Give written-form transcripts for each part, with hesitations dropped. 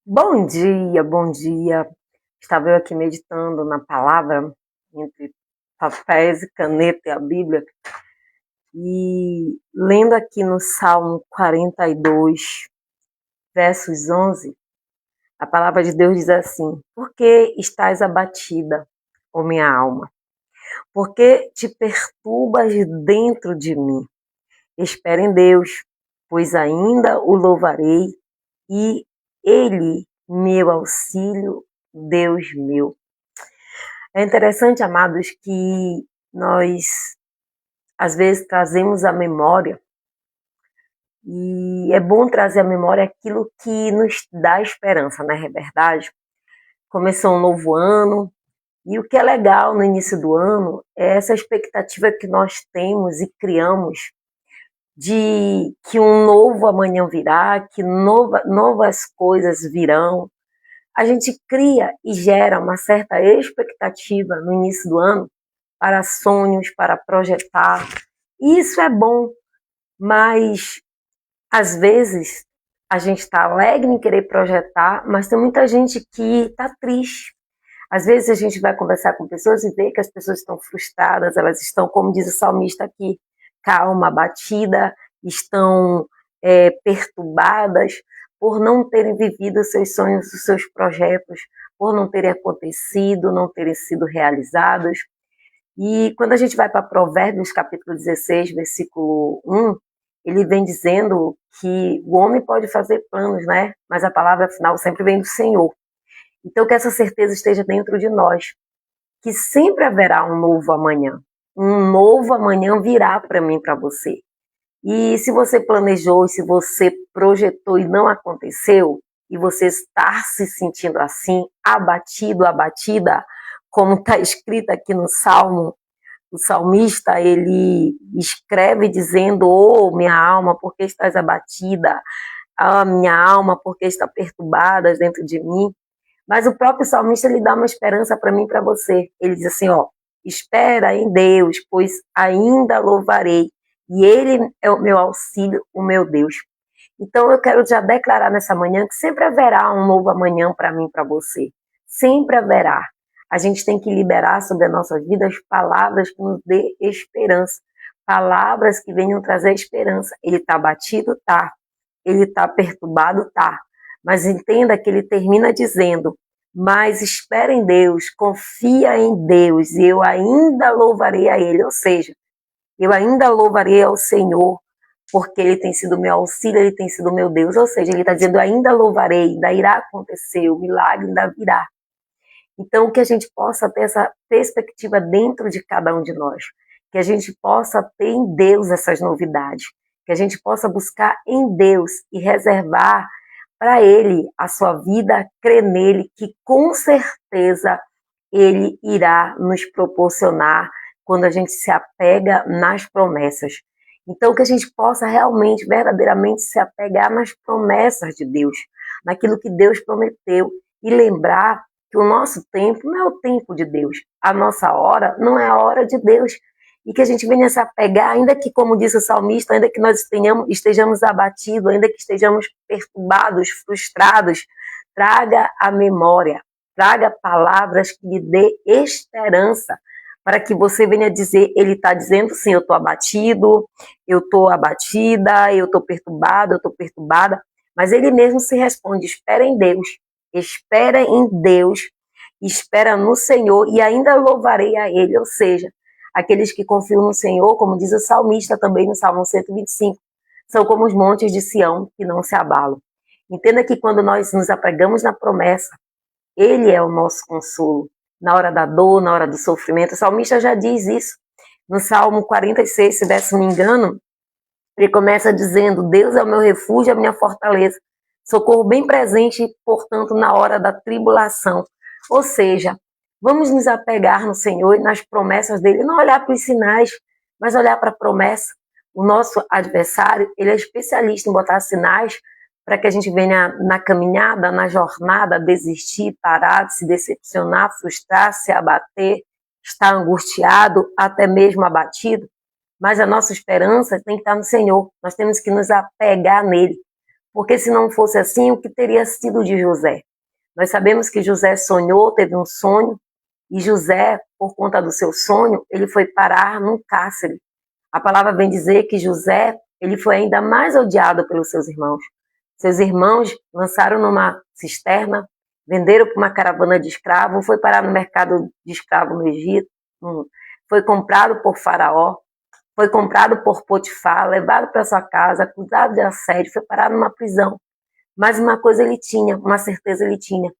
Bom dia, bom dia. Estava eu aqui meditando na palavra, entre papéis e caneta e a Bíblia, e lendo aqui no Salmo 42, versos 11, a palavra de Deus diz assim: Por que estás abatida, ó minha alma? Por que te perturbas dentro de mim? Espera em Deus, pois ainda o louvarei, e Ele, meu auxílio, Deus meu. É interessante, amados, que nós às vezes trazemos à memória, e é bom trazer à memória aquilo que nos dá esperança, não é verdade? Começou um novo ano, e o que é legal no início do ano é essa expectativa que nós temos e criamos de que um novo amanhã virá, que novas coisas virão. A gente cria e gera uma certa expectativa no início do ano para sonhos, para projetar. E isso é bom, mas às vezes a gente está alegre em querer projetar, mas tem muita gente que está triste. Às vezes a gente vai conversar com pessoas e vê que as pessoas estão frustradas, elas estão, como diz o salmista aqui, calma, abatida, estão perturbadas por não terem vivido os seus sonhos, os seus projetos, por não terem acontecido, não terem sido realizados. E quando a gente vai para Provérbios, capítulo 16, versículo 1, ele vem dizendo que o homem pode fazer planos, né? Mas a palavra final sempre vem do Senhor. Então, que essa certeza esteja dentro de nós, que sempre haverá um novo amanhã. Um novo amanhã virá para mim, para você. E se você planejou, se você projetou e não aconteceu, e você está se sentindo assim, abatido, abatida, como está escrito aqui no Salmo, o salmista, ele escreve dizendo: oh, minha alma, por que estás abatida? Ah, minha alma, por que está perturbada dentro de mim? Mas o próprio salmista, ele dá uma esperança para mim e para você. Ele diz assim, ó: espera em Deus, pois ainda louvarei, e Ele é o meu auxílio, o meu Deus. Então eu quero já declarar nessa manhã que sempre haverá um novo amanhã para mim e para você. Sempre haverá. A gente tem que liberar sobre a nossa vida as palavras que nos dê esperança. Palavras que venham trazer esperança. Ele está abatido? Tá. Ele está perturbado? Tá. Mas entenda que ele termina dizendo: mas espera em Deus, confia em Deus, e eu ainda louvarei a Ele. Ou seja, eu ainda louvarei ao Senhor, porque Ele tem sido meu auxílio, Ele tem sido meu Deus. Ou seja, Ele está dizendo: ainda louvarei, ainda irá acontecer, o milagre ainda virá. Então, que a gente possa ter essa perspectiva dentro de cada um de nós, que a gente possa ter em Deus essas novidades, que a gente possa buscar em Deus e reservar para Ele a sua vida, crer nele, que com certeza Ele irá nos proporcionar quando a gente se apega nas promessas. Então, que a gente possa realmente, verdadeiramente se apegar nas promessas de Deus, naquilo que Deus prometeu, e lembrar que o nosso tempo não é o tempo de Deus, a nossa hora não é a hora de Deus, e que a gente venha se apegar, ainda que, como disse o salmista, ainda que nós estejamos abatidos, ainda que estejamos perturbados, frustrados, traga a memória, traga palavras que lhe dê esperança, para que você venha dizer: ele está dizendo sim, eu estou abatido, eu estou abatida, eu estou perturbado, eu estou perturbada, mas ele mesmo se responde: espera em Deus, espera no Senhor, e ainda louvarei a Ele. Ou seja, aqueles que confiam no Senhor, como diz o salmista também no Salmo 125, são como os montes de Sião que não se abalam. Entenda que quando nós nos apegamos na promessa, Ele é o nosso consolo. Na hora da dor, na hora do sofrimento, o salmista já diz isso. No Salmo 46, se não me engano, ele começa dizendo: Deus é o meu refúgio, a minha fortaleza, socorro bem presente, portanto, na hora da tribulação. Ou seja, vamos nos apegar no Senhor e nas promessas dele, não olhar para os sinais, mas olhar para a promessa. O nosso adversário, ele é especialista em botar sinais para que a gente venha na caminhada, na jornada, desistir, parar, se decepcionar, frustrar, se abater, estar angustiado, até mesmo abatido. Mas a nossa esperança tem que estar no Senhor. Nós temos que nos apegar nele, porque se não fosse assim, o que teria sido de José? Nós sabemos que José sonhou, teve um sonho, e José, por conta do seu sonho, ele foi parar num cárcere. A palavra vem dizer que José, ele foi ainda mais odiado pelos seus irmãos. Seus irmãos lançaram numa cisterna, venderam para uma caravana de escravos, foi parar no mercado de escravos no Egito, foi comprado por Faraó, foi comprado por Potifar, levado para sua casa, acusado de assédio, foi parar numa prisão. Mas uma coisa ele tinha, uma certeza ele tinha.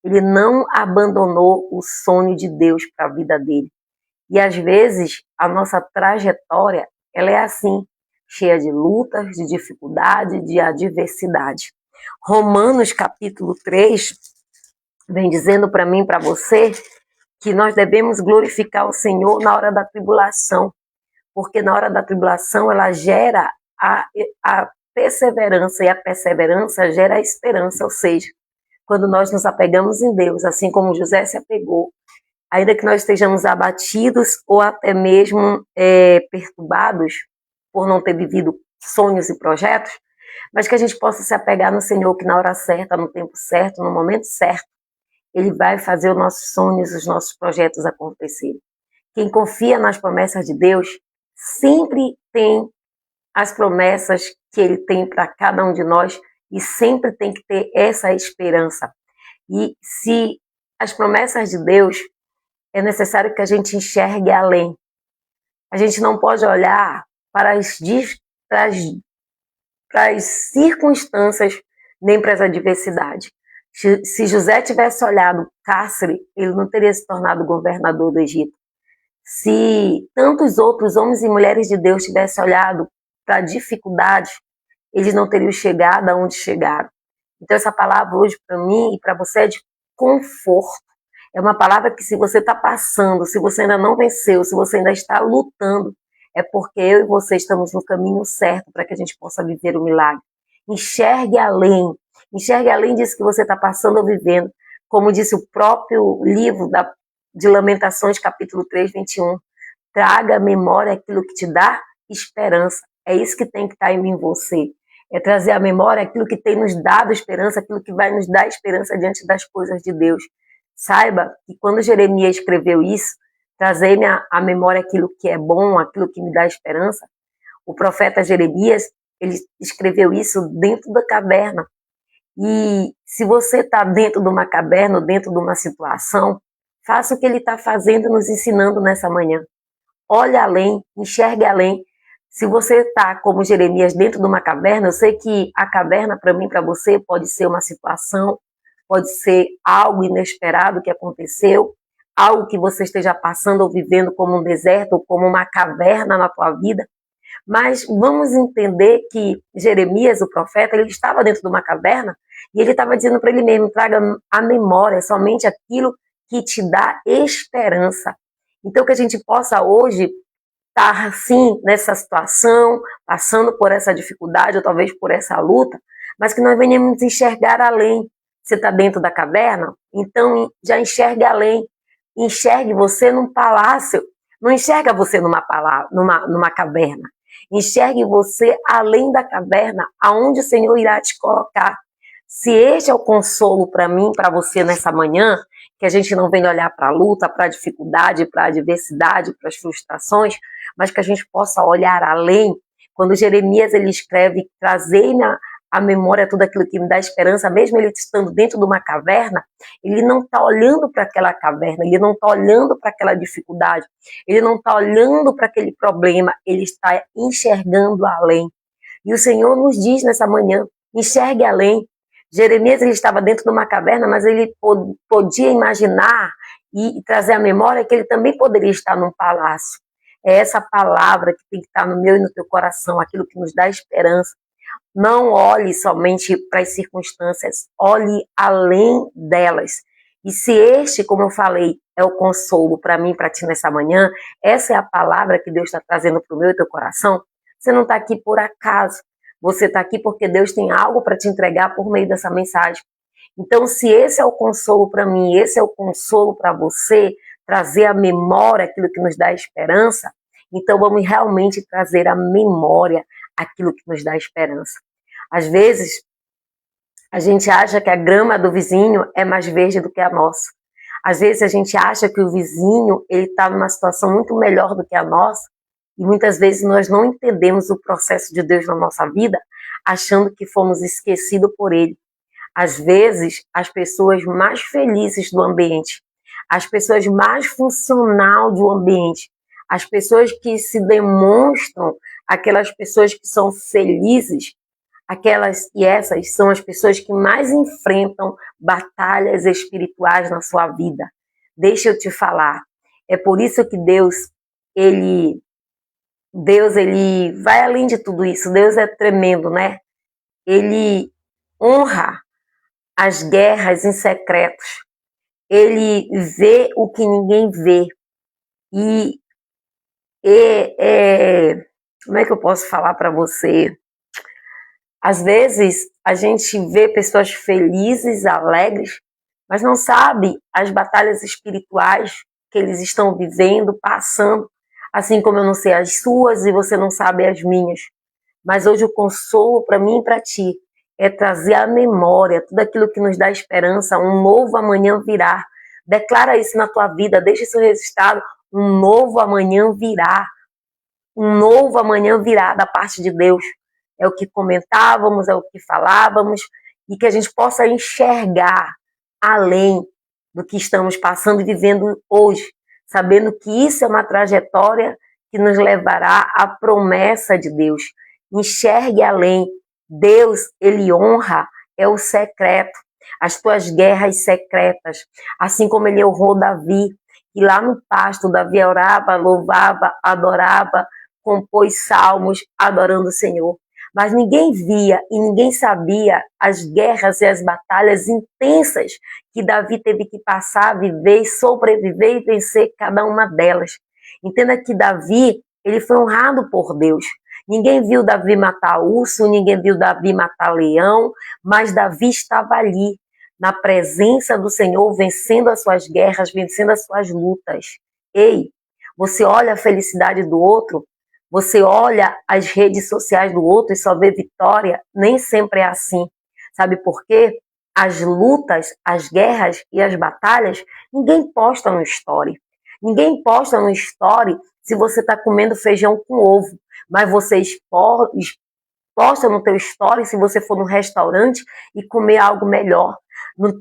Ele não abandonou o sonho de Deus para a vida dele. E às vezes a nossa trajetória, ela é assim, cheia de lutas, de dificuldade, de adversidade. Romanos capítulo 3 vem dizendo para mim, para você, que nós devemos glorificar o Senhor na hora da tribulação, porque na hora da tribulação ela gera a perseverança, e a perseverança gera a esperança, ou seja, quando nós nos apegamos em Deus, assim como José se apegou, ainda que nós estejamos abatidos ou até mesmo perturbados por não ter vivido sonhos e projetos, mas que a gente possa se apegar no Senhor, que na hora certa, no tempo certo, no momento certo, Ele vai fazer os nossos sonhos, os nossos projetos acontecerem. Quem confia nas promessas de Deus sempre tem as promessas que Ele tem para cada um de nós e sempre tem que ter essa esperança. E se as promessas de Deus, é necessário que a gente enxergue além. A gente não pode olhar para as circunstâncias nem para as adversidades. Se José tivesse olhado o cárcere, ele não teria se tornado governador do Egito. Se tantos outros homens e mulheres de Deus tivessem olhado para dificuldades, eles não teriam chegado aonde chegaram. Então essa palavra hoje para mim e para você é de conforto. É uma palavra que se você está passando, se você ainda não venceu, se você ainda está lutando, é porque eu e você estamos no caminho certo para que a gente possa viver o milagre. Enxergue além. Enxergue além disso que você está passando ou vivendo. Como disse o próprio livro de Lamentações, capítulo 3, 21. Traga à memória aquilo que te dá esperança. É isso que tem que estar em você. É trazer à memória aquilo que tem nos dado esperança, aquilo que vai nos dar esperança diante das coisas de Deus. Saiba que quando Jeremias escreveu isso, trazer-me à memória aquilo que é bom, aquilo que me dá esperança, o profeta Jeremias, ele escreveu isso dentro da caverna. E se você está dentro de uma caverna, dentro de uma situação, faça o que ele está fazendo, nos ensinando nessa manhã. Olhe além, enxergue além. Se você está como Jeremias dentro de uma caverna, eu sei que a caverna para mim, para você, pode ser uma situação, pode ser algo inesperado que aconteceu, algo que você esteja passando ou vivendo como um deserto ou como uma caverna na tua vida. Mas vamos entender que Jeremias, o profeta, ele estava dentro de uma caverna e ele estava dizendo para ele mesmo, traga à memória somente aquilo que te dá esperança. Então que a gente possa hoje estar assim nessa situação, passando por essa dificuldade ou talvez por essa luta, mas que nós venhamos enxergar além. Você está dentro da caverna? Então já enxergue além. Enxergue você num palácio. Não enxerga você numa caverna. Enxergue você além da caverna, aonde o Senhor irá te colocar. Se este é o consolo para mim, para você nessa manhã, que a gente não vem olhar para a luta, para a dificuldade, para a adversidade, para as frustrações, mas que a gente possa olhar além. Quando Jeremias ele escreve, trazei-me à memória tudo aquilo que me dá esperança, mesmo ele estando dentro de uma caverna, ele não está olhando para aquela caverna, ele não está olhando para aquela dificuldade, ele não está olhando para aquele problema, ele está enxergando além. E o Senhor nos diz nessa manhã, enxergue além. Jeremias ele estava dentro de uma caverna, mas ele podia imaginar e trazer à memória que ele também poderia estar num palácio. É essa palavra que tem que estar no meu e no teu coração, aquilo que nos dá esperança. Não olhe somente para as circunstâncias, olhe além delas. E se este, como eu falei, é o consolo para mim, para ti nessa manhã, essa é a palavra que Deus está trazendo para o meu e teu coração, você não está aqui por acaso. Você está aqui porque Deus tem algo para te entregar por meio dessa mensagem. Então, se esse é o consolo para mim, esse é o consolo para você, trazer à memória aquilo que nos dá esperança, então vamos realmente trazer à memória aquilo que nos dá esperança. Às vezes, A gente acha que a grama do vizinho é mais verde do que a nossa. Às vezes a gente acha que o vizinho ele está numa situação muito melhor do que a nossa, e muitas vezes nós não entendemos o processo de Deus na nossa vida, achando que fomos esquecidos por Ele. Às vezes, as pessoas mais felizes do ambiente, as pessoas mais funcional do ambiente, as pessoas que se demonstram, aquelas pessoas que são felizes, aquelas e essas são as pessoas que mais enfrentam batalhas espirituais na sua vida. Deixa eu te falar. É por isso que Deus, ele vai além de tudo isso. Deus é tremendo, né? Ele honra as guerras em secretos. Ele vê o que ninguém vê. E como é que eu posso falar para você? Às vezes a gente vê pessoas felizes, alegres, mas não sabe as batalhas espirituais que eles estão vivendo, passando, assim como eu não sei as suas e você não sabe as minhas. Mas hoje o consolo para mim e para ti é trazer à memória tudo aquilo que nos dá esperança, um novo amanhã virá. Declara isso na tua vida, deixa isso registrado, um novo amanhã virá. Um novo amanhã virá da parte de Deus. É o que comentávamos, é o que falávamos, e que a gente possa enxergar além do que estamos passando e vivendo hoje, sabendo que isso é uma trajetória que nos levará à promessa de Deus. Enxergue além. Deus, ele honra, é o secreto, as tuas guerras secretas, assim como ele honrou Davi, e lá no pasto Davi orava, louvava, adorava, compôs salmos adorando o Senhor. Mas ninguém via e ninguém sabia as guerras e as batalhas intensas que Davi teve que passar, viver, sobreviver e vencer cada uma delas. Entenda que Davi, ele foi honrado por Deus. Ninguém viu Davi matar urso, ninguém viu Davi matar leão, mas Davi estava ali, na presença do Senhor, vencendo as suas guerras, vencendo as suas lutas. Ei, você olha a felicidade do outro, você olha as redes sociais do outro e só vê vitória, nem sempre é assim. Sabe por quê? As lutas, as guerras e as batalhas, ninguém posta no story. Ninguém posta no story se você está comendo feijão com ovo, mas você posta no teu story se você for no restaurante e comer algo melhor. No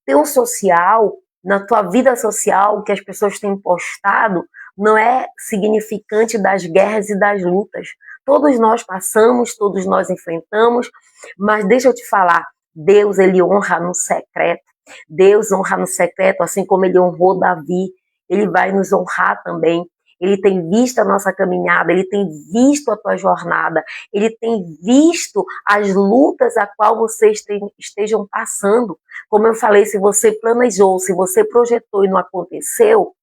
teu social, na tua vida social, o que as pessoas têm postado não é significante das guerras e das lutas. Todos nós passamos, todos nós enfrentamos, mas deixa eu te falar, Deus, ele honra no secreto. Deus honra no secreto, assim como ele honrou Davi, ele vai nos honrar também. Ele tem visto a nossa caminhada, ele tem visto a tua jornada, ele tem visto as lutas a qual vocês estejam passando. Como eu falei, se você planejou, se você projetou e não aconteceu,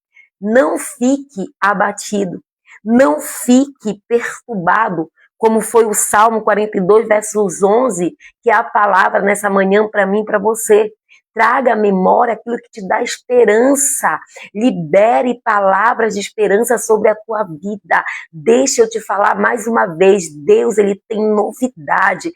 não fique abatido, não fique perturbado, como foi o Salmo 42, versos 11, que é a palavra nessa manhã para mim e para você. Traga à memória aquilo que te dá esperança. Libere palavras de esperança sobre a tua vida. Deixa eu te falar mais uma vez. Deus, ele tem novidade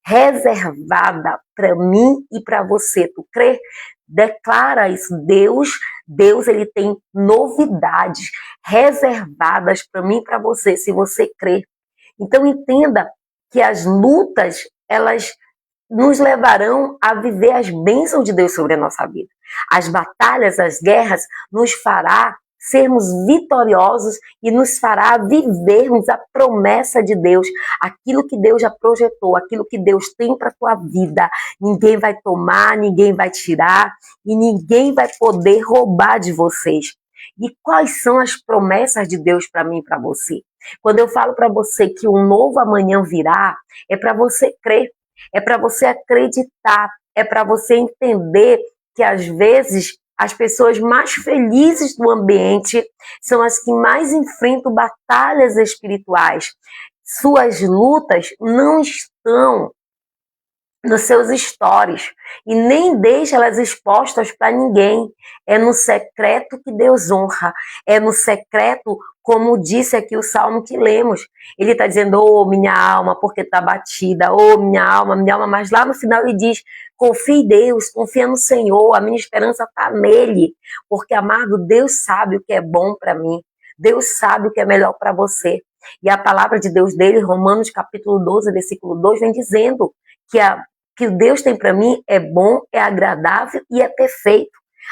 reservada para mim e para você. Tu crê? Declara isso. Deus, ele tem novidades reservadas para mim e para você, se você crê. Então entenda que as lutas, elas nos levarão a viver as bênçãos de Deus sobre a nossa vida. As batalhas, as guerras, nos fará sermos vitoriosos e nos fará vivermos a promessa de Deus, aquilo que Deus já projetou, aquilo que Deus tem para a tua vida. Ninguém vai tomar, ninguém vai tirar e ninguém vai poder roubar de vocês. E quais são as promessas de Deus para mim e para você? Quando eu falo para você que um novo amanhã virá, é para você crer. É para você acreditar, é para você entender que às vezes as pessoas mais felizes do ambiente são as que mais enfrentam batalhas espirituais. Suas lutas não estão nos seus stories e nem deixa elas expostas para ninguém. É no secreto que Deus honra, é no secreto Como disse aqui o salmo que lemos, ele está dizendo, oh minha alma, porque está batida, oh minha alma, mas lá no final ele diz, confia em Deus, confia no Senhor, a minha esperança está nele, porque, amado, Deus sabe o que é bom para mim, Deus sabe o que é melhor para você. E a palavra de Deus dele, Romanos capítulo 12, versículo 2, vem dizendo que o Deus tem para mim é bom, é agradável e é perfeito.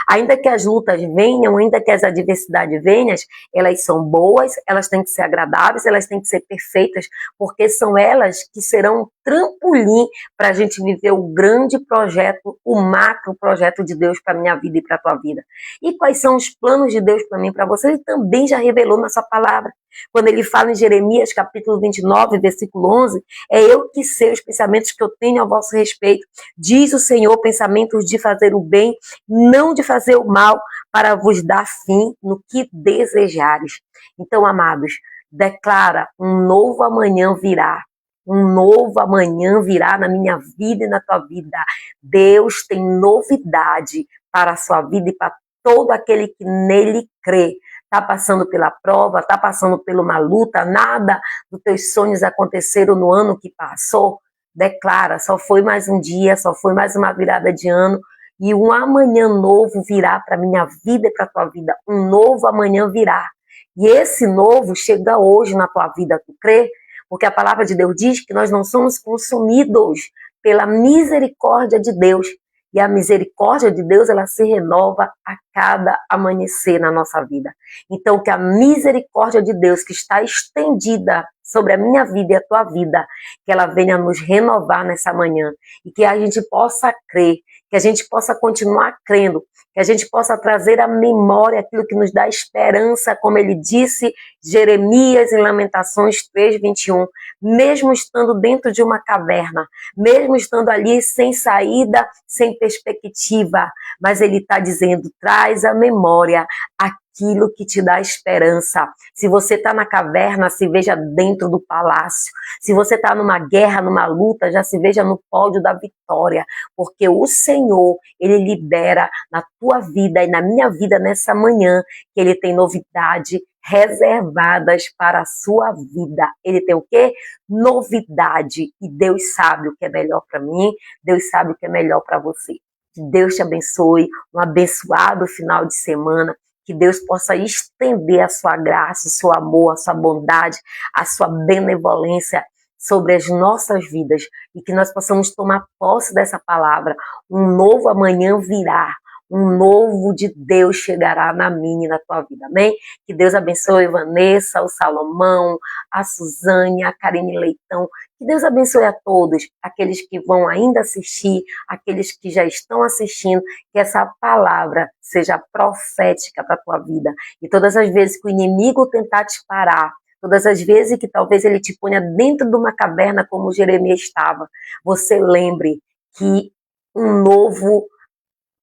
Ainda que as lutas venham, ainda que as adversidades venham, elas são boas, elas têm que ser agradáveis, elas têm que ser perfeitas, porque são elas que serão um trampolim para a gente viver o grande projeto, o macro projeto de Deus para a minha vida e para a tua vida. E quais são os planos de Deus para mim e para você? Ele também já revelou na sua palavra. Quando ele fala em Jeremias, capítulo 29, versículo 11, é eu que sei os pensamentos que eu tenho a vosso respeito. Diz o Senhor, pensamentos de fazer o bem, não de fazer o mal, para vos dar fim no que desejares. Então, amados, declara, um novo amanhã virá. Um novo amanhã virá na minha vida e na tua vida. Deus tem novidade para a sua vida e para todo aquele que nele crê. Está passando pela prova, está passando por uma luta, nada dos teus sonhos aconteceram no ano que passou. Declara, só foi mais um dia, só foi mais uma virada de ano, e um amanhã novo virá para a minha vida e para a tua vida. Um novo amanhã virá. E esse novo chega hoje na tua vida, tu crê? Porque a palavra de Deus diz que nós não somos consumidos pela misericórdia de Deus. E a misericórdia de Deus, ela se renova a cada amanhecer na nossa vida. Então, que a misericórdia de Deus, que está estendida sobre a minha vida e a tua vida, que ela venha nos renovar nessa manhã. E que a gente possa crer, que a gente possa continuar crendo, que a gente possa trazer à memória aquilo que nos dá esperança, como ele disse, Jeremias em Lamentações 3:21, mesmo estando dentro de uma caverna, mesmo estando ali sem saída, sem perspectiva, mas ele está dizendo, traz à memória aquilo que te dá esperança. Se você está na caverna, se veja dentro do palácio. Se você está numa guerra, numa luta, já se veja no pódio da vitória, porque o Senhor, ele libera na tua vida e na minha vida nessa manhã, que ele tem novidade reservadas para a sua vida. Ele tem o quê? Novidade. E Deus sabe o que é melhor para mim, Deus sabe o que é melhor para você. Que Deus te abençoe, um abençoado final de semana, que Deus possa estender a sua graça, o seu amor, a sua bondade, a sua benevolência sobre as nossas vidas e que nós possamos tomar posse dessa palavra. Um novo amanhã virá, um novo de Deus chegará na minha e na tua vida, amém? Que Deus abençoe a Vanessa, o Salomão, a Suzane, a Karine Leitão, que Deus abençoe a todos, aqueles que vão ainda assistir, aqueles que já estão assistindo, que essa palavra seja profética para a tua vida. E todas as vezes que o inimigo tentar te parar, todas as vezes que talvez ele te ponha dentro de uma caverna como Jeremias estava, você lembre que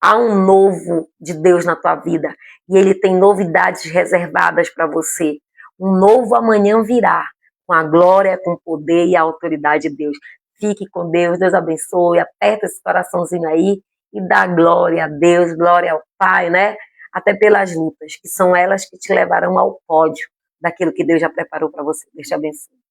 há um novo de Deus na tua vida e ele tem novidades reservadas para você. Um novo amanhã virá com a glória, com o poder e a autoridade de Deus. Fique com Deus, Deus abençoe, aperta esse coraçãozinho aí e dá glória a Deus, glória ao Pai, né? Até pelas lutas, que são elas que te levarão ao pódio daquilo que Deus já preparou para você. Deus te abençoe.